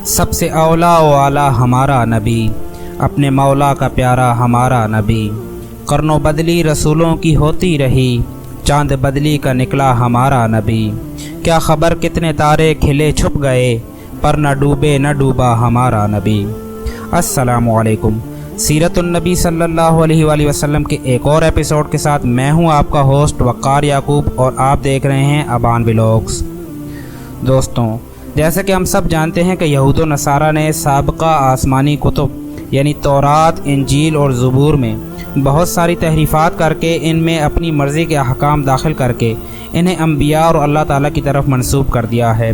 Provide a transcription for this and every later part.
سب سے اولا و اعلیٰ ہمارا نبی، اپنے مولا کا پیارا ہمارا نبی، قرن و بدلی رسولوں کی ہوتی رہی، چاند بدلی کا نکلا ہمارا نبی، کیا خبر کتنے تارے کھلے چھپ گئے، پر نہ ڈوبے نہ ڈوبا ہمارا نبی۔ السلام علیکم۔ سیرت النبی صلی اللہ علیہ وآلہ وسلم کے ایک اور ایپیسوڈ کے ساتھ میں ہوں آپ کا ہوسٹ وقار یعقوب، اور آپ دیکھ رہے ہیں ابان ولاگز۔ دوستوں، جیسا کہ ہم سب جانتے ہیں کہ یہود و نصارہ نے سابقہ آسمانی کتب یعنی تورات، انجیل اور زبور میں بہت ساری تحریفات کر کے ان میں اپنی مرضی کے احکام داخل کر کے انہیں انبیاء اور اللہ تعالیٰ کی طرف منسوب کر دیا ہے،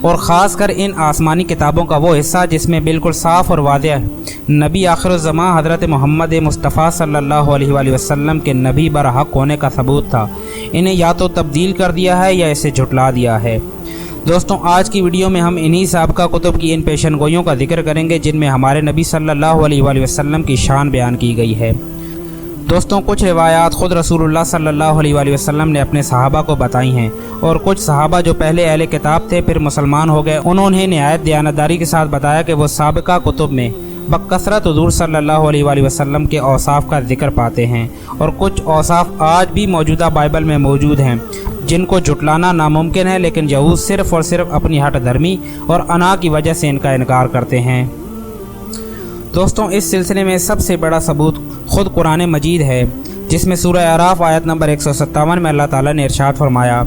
اور خاص کر ان آسمانی کتابوں کا وہ حصہ جس میں بالکل صاف اور واضح نبی آخر الزماں حضرت محمد مصطفیٰ صلی اللہ علیہ وآلہ وسلم کے نبی برحق ہونے کا ثبوت تھا، انہیں یا تو تبدیل کر دیا ہے یا اسے جھٹلا دیا ہے۔ دوستوں، آج کی ویڈیو میں ہم انہی سابقہ کتب کی ان پیشن گوئیوں کا ذکر کریں گے جن میں ہمارے نبی صلی اللہ علیہ وآلہ وسلم کی شان بیان کی گئی ہے۔ دوستوں، کچھ روایات خود رسول اللہ صلی اللہ علیہ وآلہ وسلم نے اپنے صحابہ کو بتائی ہیں، اور کچھ صحابہ جو پہلے اہل کتاب تھے پھر مسلمان ہو گئے، انہوں نے نہایت دیانتداری کے ساتھ بتایا کہ وہ سابقہ کتب میں بکثرت حضور صلی اللہ علیہ وآلہ وسلم کے اوصاف کا ذکر پاتے ہیں، اور کچھ اوصاف آج بھی موجودہ بائبل میں موجود ہیں جن کو جھٹلانا ناممکن ہے، لیکن یہود صرف اور صرف اپنی ہٹ دھرمی اور انا کی وجہ سے ان کا انکار کرتے ہیں۔ دوستوں، اس سلسلے میں سب سے بڑا ثبوت خود قرآن مجید ہے، جس میں سورہ اعراف آیت نمبر 157 میں اللہ تعالیٰ نے ارشاد فرمایا،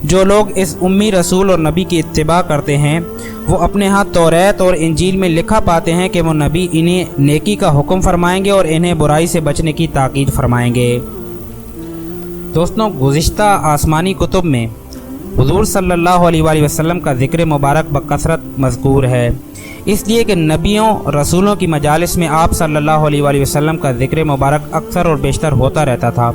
جو لوگ اس امی رسول اور نبی کی اتباع کرتے ہیں وہ اپنے ہاں توریت اور انجیل میں لکھا پاتے ہیں کہ وہ نبی انہیں نیکی کا حکم فرمائیں گے اور انہیں برائی سے بچنے کی تاکید فرمائیں گے۔ دوستوں، گزشتہ آسمانی کتب میں حضور صلی اللہ علیہ وآلہ وسلم کا ذکر مبارک بکثرت مذکور ہے، اس لیے کہ نبیوں رسولوں کی مجالس میں آپ صلی اللہ علیہ وآلہ وسلم کا ذکر مبارک اکثر اور بیشتر ہوتا رہتا تھا۔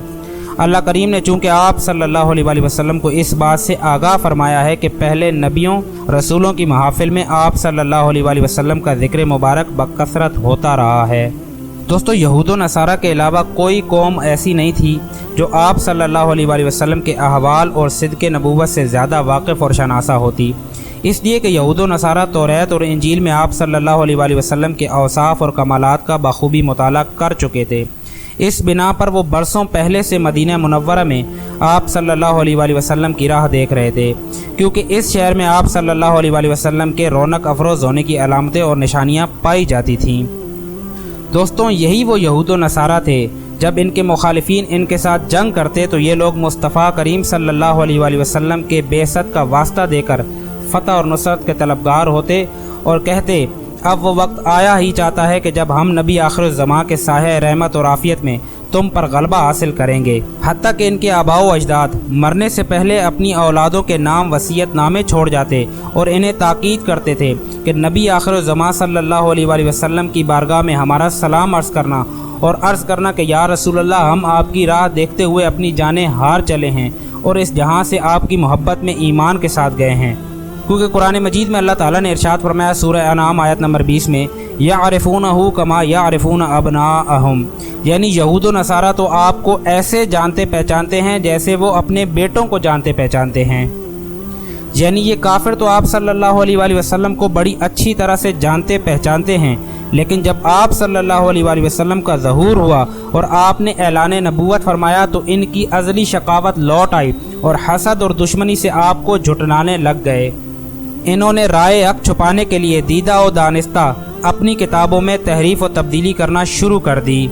اللہ کریم نے چونکہ آپ صلی اللہ علیہ وآلہ وسلم کو اس بات سے آگاہ فرمایا ہے کہ پہلے نبیوں رسولوں کی محافل میں آپ صلی اللہ علیہ وآلہ وسلم کا ذکر مبارک بکثرت ہوتا رہا ہے۔ دوستو، یہود و نصارہ کے علاوہ کوئی قوم ایسی نہیں تھی جو آپ صلی اللہ علیہ وآلہ وسلم کے احوال اور صدق نبوت سے زیادہ واقف اور شناسہ ہوتی، اس لیے کہ یہود و نصارہ توریت اور انجیل میں آپ صلی اللہ علیہ وآلہ وسلم کے اوصاف اور کمالات کا بخوبی مطالعہ کر چکے تھے۔ اس بنا پر وہ برسوں پہلے سے مدینہ منورہ میں آپ صلی اللہ علیہ وآلہ وسلم کی راہ دیکھ رہے تھے، کیونکہ اس شہر میں آپ صلی اللہ علیہ وآلہ وسلم کے رونق افروز ہونے کی علامتیں اور نشانیاں پائی جاتی تھیں۔ دوستوں، یہی وہ یہود و نصارہ تھے جب ان کے مخالفین ان کے ساتھ جنگ کرتے تو یہ لوگ مصطفیٰ کریم صلی اللہ علیہ وآلہ وسلم کے بعثت کا واسطہ دے کر فتح اور نصرت کے طلبگار ہوتے اور کہتے، اب وہ وقت آیا ہی چاہتا ہے کہ جب ہم نبی آخر الزماں کے سایہ رحمت اور عافیت میں تم پر غلبہ حاصل کریں گے۔ حتیٰ کہ ان کے آباء و اجداد مرنے سے پہلے اپنی اولادوں کے نام وصیت نامے چھوڑ جاتے اور انہیں تاکید کرتے تھے کہ نبی آخر الزماں صلی اللہ علیہ وآلہ وسلم کی بارگاہ میں ہمارا سلام عرض کرنا اور عرض کرنا کہ یا رسول اللہ، ہم آپ کی راہ دیکھتے ہوئے اپنی جانیں ہار چلے ہیں اور اس جہاں سے آپ کی محبت میں ایمان کے ساتھ گئے ہیں، کیونکہ قرآن مجید میں اللہ تعالیٰ نے ارشاد فرمایا سورہ انعام آیت نمبر 20 میں، یعرفونہ کما یعرفون ابناءہم، یعنی یہود و نصارہ تو آپ کو ایسے جانتے پہچانتے ہیں جیسے وہ اپنے بیٹوں کو جانتے پہچانتے ہیں، یعنی یہ کافر تو آپ صلی اللہ علیہ وآلہ وسلم کو بڑی اچھی طرح سے جانتے پہچانتے ہیں، لیکن جب آپ صلی اللہ علیہ وآلہ وسلم کا ظہور ہوا اور آپ نے اعلان نبوت فرمایا تو ان کی ازلی شقاوت لوٹ آئی اور حسد اور دشمنی سے آپ کو جھٹلانے لگ گئے۔ انہوں نے رائے حق چھپانے کے لیے دیدہ و دانستہ اپنی کتابوں میں تحریف و تبدیلی کرنا شروع کر دی۔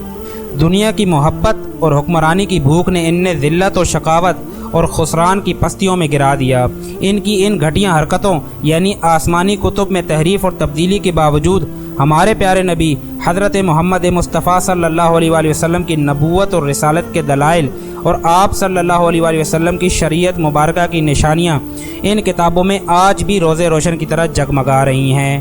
دنیا کی محبت اور حکمرانی کی بھوک نے ان نے ذلت و شقاوت اور خسران کی پستیوں میں گرا دیا۔ ان کی ان گھٹیا حرکتوں یعنی آسمانی کتب میں تحریف اور تبدیلی کے باوجود ہمارے پیارے نبی حضرت محمد مصطفیٰ صلی اللہ علیہ وآلہ وسلم کی نبوت اور رسالت کے دلائل اور آپ صلی اللہ علیہ وآلہ وسلم کی شریعت مبارکہ کی نشانیاں ان کتابوں میں آج بھی روز روشن کی طرح جگمگا رہی ہیں۔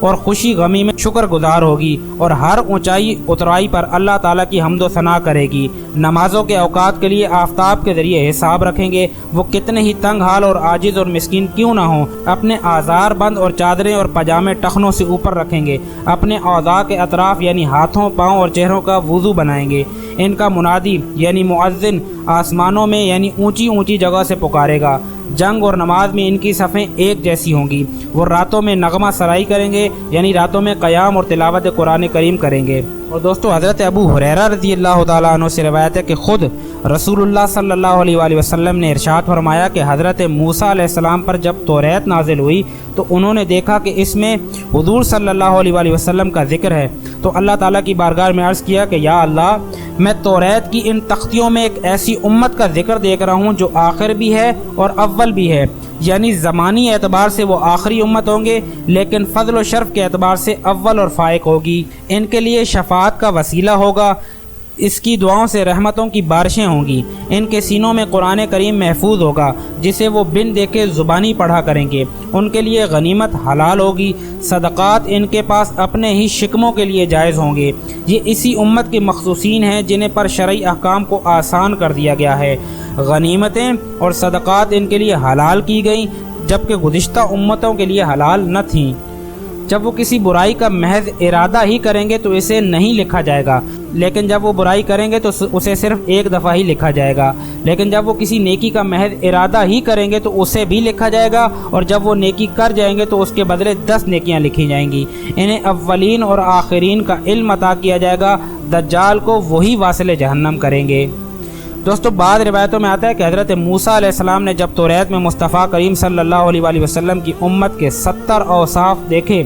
اور خوشی غمی میں شکر گزار ہوگی اور ہر اونچائی اترائی پر اللہ تعالیٰ کی حمد و ثنا کرے گی۔ نمازوں کے اوقات کے لیے آفتاب کے ذریعے حساب رکھیں گے۔ وہ کتنے ہی تنگ حال اور عاجز اور مسکین کیوں نہ ہوں، اپنے آزار بند اور چادریں اور پاجامے ٹخنوں سے اوپر رکھیں گے، اپنے اعضاء کے اطراف یعنی ہاتھوں، پاؤں اور چہروں کا وضو بنائیں گے۔ ان کا منادی یعنی مؤذن آسمانوں میں یعنی اونچی اونچی جگہ سے پکارے گا۔ جنگ اور نماز میں ان کی صفیں ایک جیسی ہوں گی۔ وہ راتوں میں نغمہ سرائی کریں گے یعنی راتوں میں قیام اور تلاوت قرآن کریم کریں گے۔ اور دوستو حضرت ابو ہریرہ رضی اللہ تعالیٰ عنہ سے روایت ہے کہ خود رسول اللہ صلی اللہ علیہ وآلہ وسلم نے ارشاد فرمایا کہ حضرت موسیٰ علیہ السلام پر جب توریت نازل ہوئی تو انہوں نے دیکھا کہ اس میں حضور صلی اللہ علیہ وآلہ وسلم کا ذکر ہے، تو اللہ تعالیٰ کی بارگاہ میں عرض کیا کہ یا اللہ، میں توریت کی ان تختیوں میں ایک ایسی امت کا ذکر دیکھ رہا ہوں جو آخر بھی ہے اور اول بھی ہے، یعنی زمانی اعتبار سے وہ آخری امت ہوں گے لیکن فضل و شرف کے اعتبار سے اول اور فائق ہوگی۔ ان کے لیے شفاعت کا وسیلہ ہوگا، اس کی دعاؤں سے رحمتوں کی بارشیں ہوں گی۔ ان کے سینوں میں قرآن کریم محفوظ ہوگا جسے وہ بن دیکھے زبانی پڑھا کریں گے۔ ان کے لیے غنیمت حلال ہوگی، صدقات ان کے پاس اپنے ہی شکموں کے لیے جائز ہوں گے۔ یہ اسی امت کے مخصوصین ہیں جنہیں پر شرعی احکام کو آسان کر دیا گیا ہے۔ غنیمتیں اور صدقات ان کے لیے حلال کی گئیں جبکہ گزشتہ امتوں کے لیے حلال نہ تھیں۔ جب وہ کسی برائی کا محض ارادہ ہی کریں گے تو اسے نہیں لکھا جائے گا، لیکن جب وہ برائی کریں گے تو اسے صرف ایک دفعہ ہی لکھا جائے گا، لیکن جب وہ کسی نیکی کا محض ارادہ ہی کریں گے تو اسے بھی لکھا جائے گا، اور جب وہ نیکی کر جائیں گے تو اس کے بدلے 10 نیکیاں لکھی جائیں گی۔ انہیں اولین اور آخرین کا علم عطا کیا جائے گا، دجال کو وہی واصل جہنم کریں گے۔ دوستو بعض روایتوں میں آتا ہے کہ حضرت موسیٰ علیہ السلام نے جب توریت میں مصطفیٰ کریم صلی اللہ علیہ وآلہ وسلم کی امت کے 70 اوصاف دیکھے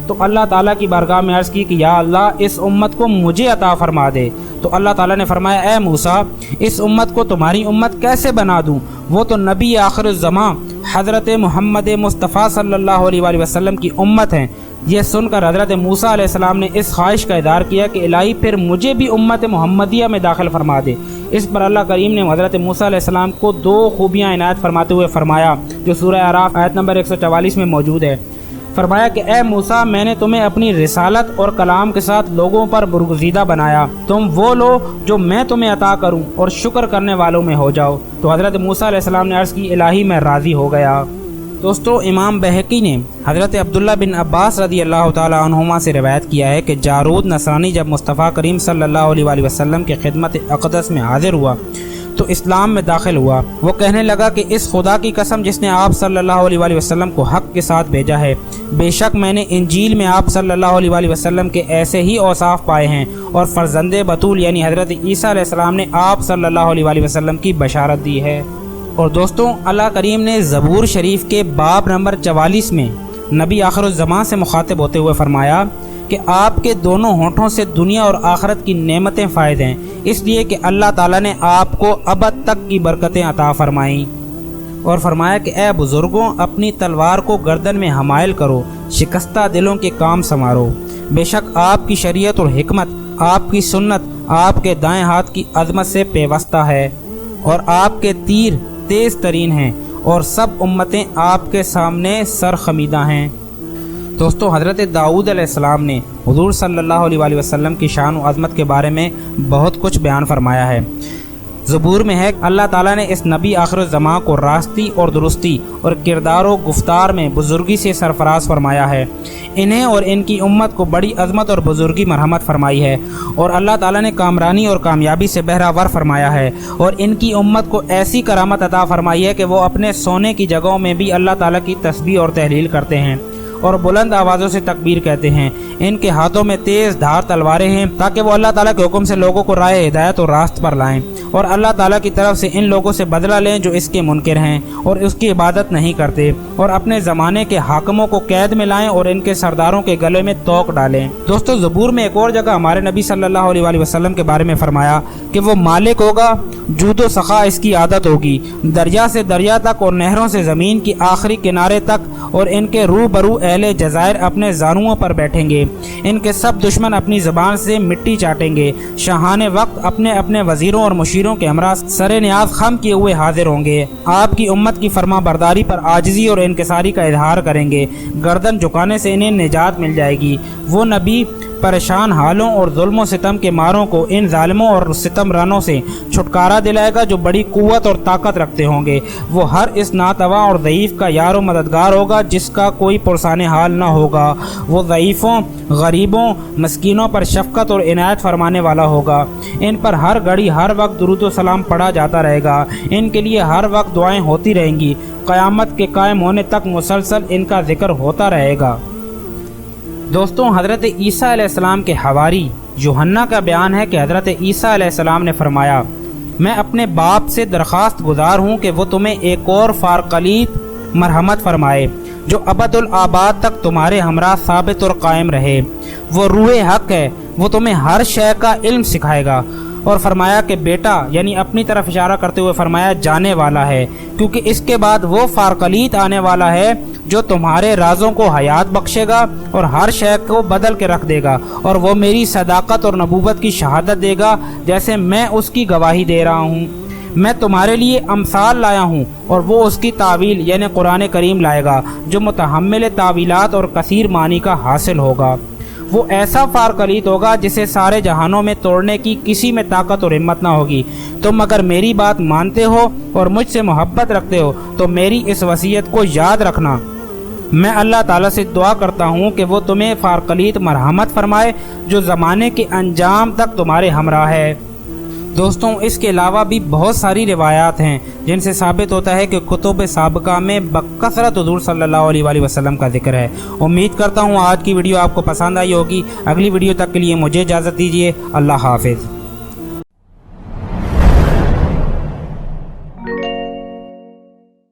تو اللہ تعالیٰ کی بارگاہ میں عرض کی کہ یا اللہ، اس امت کو مجھے عطا فرما دے۔ تو اللہ تعالیٰ نے فرمایا اے موسیٰ، اس امت کو تمہاری امت کیسے بنا دوں؟ وہ تو نبی آخر الزماں حضرت محمد مصطفیٰ صلی اللہ علیہ وآلہ وسلم کی امت ہیں۔ یہ سن کر حضرت موسیٰ علیہ السلام نے اس خواہش کا اظہار کیا کہ الہی پھر مجھے بھی امت محمدیہ میں داخل فرما دے۔ اس پر اللہ کریم نے حضرت موسیٰ علیہ السلام کو 2 خوبیاں عنایت فرماتے ہوئے فرمایا جو سورہ اعراف آیت نمبر 144 میں موجود ہے۔ فرمایا کہ اے موسیٰ، میں نے تمہیں اپنی رسالت اور کلام کے ساتھ لوگوں پر برگزیدہ بنایا، تم وہ لو جو میں تمہیں عطا کروں اور شکر کرنے والوں میں ہو جاؤ۔ تو حضرت موسیٰ علیہ السلام نے عرض کی الہی میں راضی ہو گیا۔ دوستو امام بہقی نے حضرت عبداللہ بن عباس رضی اللہ تعالیٰ عنہما سے روایت کیا ہے کہ جارود نصرانی جب مصطفیٰ کریم صلی اللہ علیہ وآلہ وسلم کے خدمت اقدس میں حاضر ہوا تو اسلام میں داخل ہوا۔ وہ کہنے لگا کہ اس خدا کی قسم جس نے آپ صلی اللہ علیہ وآلہ وسلم کو حق کے ساتھ بھیجا ہے، بے شک میں نے انجیل میں آپ صلی اللہ علیہ وآلہ وسلم کے ایسے ہی اوصاف پائے ہیں، اور فرزند بطول یعنی حضرت عیسیٰ علیہ السلام نے آپ صلی اللہ علیہ وآلہ وسلم کی بشارت دی ہے۔ اور دوستوں اللہ کریم نے زبور شریف کے باب نمبر 44 میں نبی آخر الزمان سے مخاطب ہوتے ہوئے فرمایا کہ آپ کے دونوں ہونٹوں سے دنیا اور آخرت کی نعمتیں فائد ہیں، اس لیے کہ اللہ تعالیٰ نے آپ کو ابد تک کی برکتیں عطا فرمائیں۔ اور فرمایا کہ اے بزرگوں، اپنی تلوار کو گردن میں حمائل کرو، شکستہ دلوں کے کام سنوارو۔ بے شک آپ کی شریعت اور حکمت، آپ کی سنت آپ کے دائیں ہاتھ کی عظمت سے پیوستہ ہے، اور آپ کے تیر تیز ترین ہیں، اور سب امتیں آپ کے سامنے سر خمیدہ ہیں۔ دوستو حضرت داؤد علیہ السلام نے حضور صلی اللہ علیہ وآلہ وسلم کی شان و عظمت کے بارے میں بہت کچھ بیان فرمایا ہے۔ زبور میں ہے اللہ تعالیٰ نے اس نبی آخر الزمان کو راستی اور درستی اور کردار و گفتار میں بزرگی سے سرفراز فرمایا ہے۔ انہیں اور ان کی امت کو بڑی عظمت اور بزرگی مرحمت فرمائی ہے، اور اللہ تعالیٰ نے کامرانی اور کامیابی سے بہراور فرمایا ہے، اور ان کی امت کو ایسی کرامت عطا فرمائی ہے کہ وہ اپنے سونے کی جگہوں میں بھی اللہ تعالیٰ کی تسبیح اور تحلیل کرتے ہیں اور بلند آوازوں سے تکبیر کہتے ہیں۔ ان کے ہاتھوں میں تیز دھار تلواریں ہیں تاکہ وہ اللہ تعالیٰ کے حکم سے لوگوں کو راہ ہدایت اور راست پر لائیں، اور اللہ تعالیٰ کی طرف سے ان لوگوں سے بدلہ لیں جو اس کے منکر ہیں اور اس کی عبادت نہیں کرتے، اور اپنے زمانے کے حاکموں کو قید میں لائیں اور ان کے سرداروں کے گلے میں توق ڈالیں۔ دوستو زبور میں ایک اور جگہ ہمارے نبی صلی اللہ علیہ وآلہ وسلم کے بارے میں فرمایا کہ وہ مالک ہوگا، جود و سخا اس کی عادت ہوگی، دریا سے دریا تک اور نہروں سے زمین کی آخری کنارے تک، اور ان کے روبرو اہل جزائر اپنے زانوؤں پر بیٹھیں گے، ان کے سب دشمن اپنی زبان سے مٹی چاٹیں گے، شاہان وقت اپنے اپنے وزیروں اور مشیروں فقیروں کے ہمراہ سر نیاز خم کیے ہوئے حاضر ہوں گے۔ آپ کی امت کی فرما برداری پر عاجزی اور انکساری کا اظہار کریں گے، گردن جھکانے سے انہیں نجات مل جائے گی۔ وہ نبی پریشان حالوں اور ظلم و ستم کے ماروں کو ان ظالموں اور ستم رانوں سے چھٹکارا دلائے گا جو بڑی قوت اور طاقت رکھتے ہوں گے۔ وہ ہر اس ناتواں اور ضعیف کا یار و مددگار ہوگا جس کا کوئی پرسان حال نہ ہوگا۔ وہ ضعیفوں، غریبوں، مسکینوں پر شفقت اور عنایت فرمانے والا ہوگا۔ ان پر ہر گھڑی ہر وقت درود و سلام پڑھا جاتا رہے گا۔ ان کے لیے ہر وقت دعائیں ہوتی رہیں گی، قیامت کے قائم ہونے تک مسلسل ان کا ذکر ہوتا رہے گا۔ دوستوں، حضرت عیسیٰ علیہ السلام کے حواری یوحنا کا بیان ہے کہ حضرت عیسیٰ علیہ السلام نے فرمایا، میں اپنے باپ سے درخواست گزار ہوں کہ وہ تمہیں ایک اور فارقلیت مرحمت فرمائے جو ابد الآباد تک تمہارے ہمراہ ثابت اور قائم رہے۔ وہ روح حق ہے، وہ تمہیں ہر شے کا علم سکھائے گا۔ اور فرمایا کہ بیٹا، یعنی اپنی طرف اشارہ کرتے ہوئے فرمایا جانے والا ہے، کیونکہ اس کے بعد وہ فارقلیت آنے والا ہے جو تمہارے رازوں کو حیات بخشے گا اور ہر شے کو بدل کے رکھ دے گا، اور وہ میری صداقت اور نبوت کی شہادت دے گا جیسے میں اس کی گواہی دے رہا ہوں۔ میں تمہارے لیے امثال لایا ہوں اور وہ اس کی تعویل یعنی قرآن کریم لائے گا جو متحمل تعویلات اور کثیر معنی کا حاصل ہوگا۔ وہ ایسا فارقلیت ہوگا جسے سارے جہانوں میں توڑنے کی کسی میں طاقت اور ہمت نہ ہوگی۔ تم اگر میری بات مانتے ہو اور مجھ سے محبت رکھتے ہو تو میری اس وصیت کو یاد رکھنا۔ میں اللہ تعالیٰ سے دعا کرتا ہوں کہ وہ تمہیں فارقلیت مرحمت فرمائے جو زمانے کے انجام تک تمہارے ہمراہ ہے۔ دوستوں، اس کے علاوہ بھی بہت ساری روایات ہیں جن سے ثابت ہوتا ہے کہ کتب سابقہ میں بکثرت حضور صلی اللہ علیہ وآلہ وسلم کا ذکر ہے۔ امید کرتا ہوں آج کی ویڈیو آپ کو پسند آئی ہوگی۔ اگلی ویڈیو تک کے لیے مجھے اجازت دیجیے۔ اللہ حافظ۔